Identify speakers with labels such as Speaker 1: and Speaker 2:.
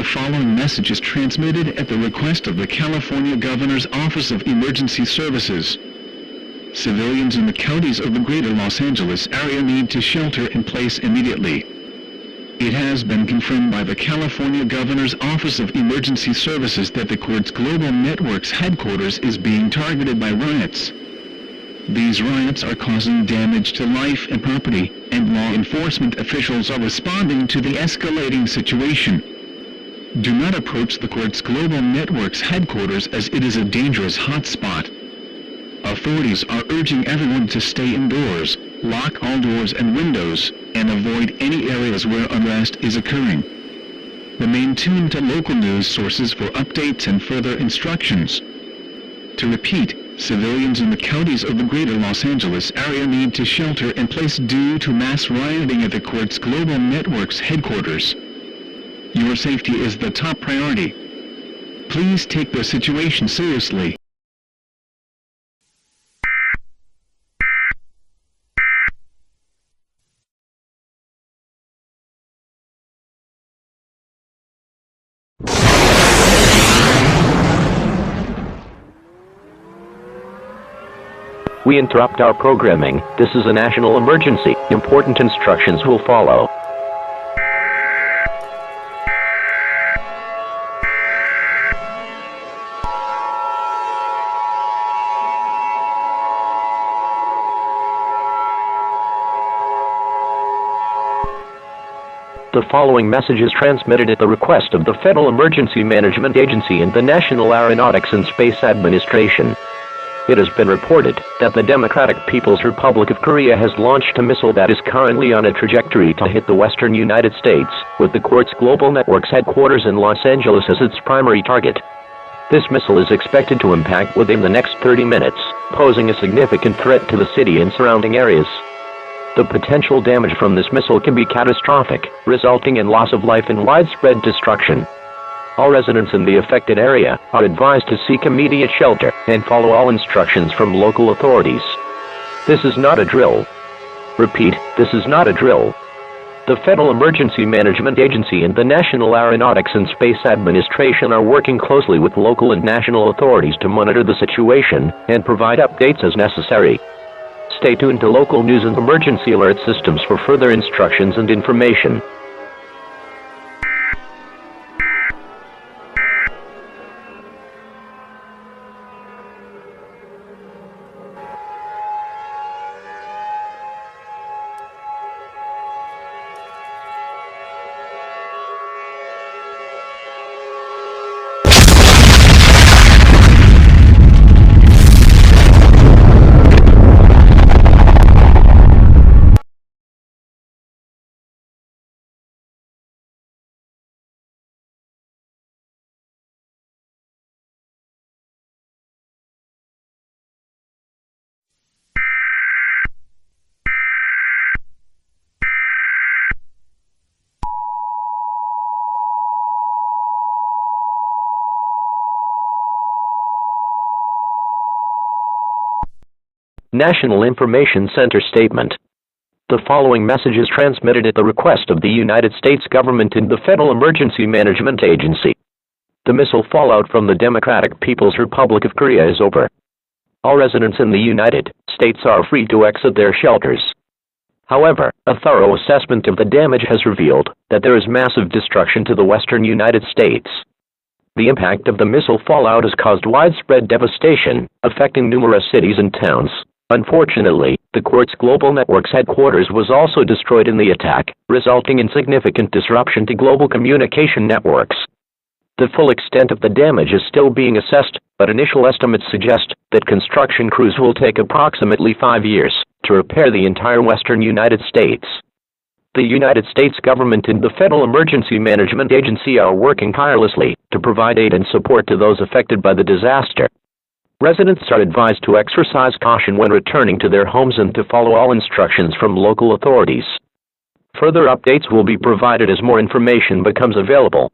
Speaker 1: following message is transmitted at the request of the California Governor's Office of Emergency Services. Civilians in the counties of the greater Los Angeles area need to shelter in place immediately. It has been confirmed by the California Governor's Office of Emergency Services that the Qwertz Global Network's headquarters is being targeted by riots. These riots are causing damage to life and property, and law enforcement officials are responding to the escalating situation. Do not approach the Qwertz Global Network's headquarters as it is a dangerous hotspot. Authorities are urging everyone to stay indoors, lock all doors and windows, and avoid any areas where unrest is occurring. Remain tuned to local news sources for updates and further instructions. To repeat, civilians in the counties of the greater Los Angeles area need to shelter in place due to mass rioting at the Qwertz Global Network's headquarters. Your safety is the top priority. Please take the situation seriously.
Speaker 2: We interrupt our programming. This is a national emergency. Important instructions will follow. The following message is transmitted at the request of the Federal Emergency Management Agency and the National Aeronautics and Space Administration. It has been reported that the Democratic People's Republic of Korea has launched a missile that is currently on a trajectory to hit the western United States, with the Qwertz Global Network's headquarters in Los Angeles as its primary target. This missile is expected to impact within the next 30 minutes, posing a significant threat to the city and surrounding areas. The potential damage from this missile can be catastrophic, resulting in loss of life and widespread destruction. All residents in the affected area are advised to seek immediate shelter and follow all instructions from local authorities. This is not a drill. Repeat, this is not a drill. The Federal Emergency Management Agency and the National Aeronautics and Space Administration are working closely with local and national authorities to monitor the situation and provide updates as necessary. Stay tuned to local news and emergency alert systems for further instructions and information. National Information Center Statement. The following message is transmitted at the request of the United States government and the Federal Emergency Management Agency. The missile fallout from the Democratic People's Republic of Korea is over. All residents in the United States are free to exit their shelters. However, a thorough assessment of the damage has revealed that there is massive destruction to the western United States. The impact of the missile fallout has caused widespread devastation, affecting numerous cities and towns. Unfortunately, the Qwertz Global Network's headquarters was also destroyed in the attack, resulting in significant disruption to global communication networks. The full extent of the damage is still being assessed, but initial estimates suggest that construction crews will take approximately 5 years to repair the entire western United States. The United States government and the Federal Emergency Management Agency are working tirelessly to provide aid and support to those affected by the disaster. Residents are advised to exercise caution when returning to their homes and to follow all instructions from local authorities. Further updates will be provided as more information becomes available.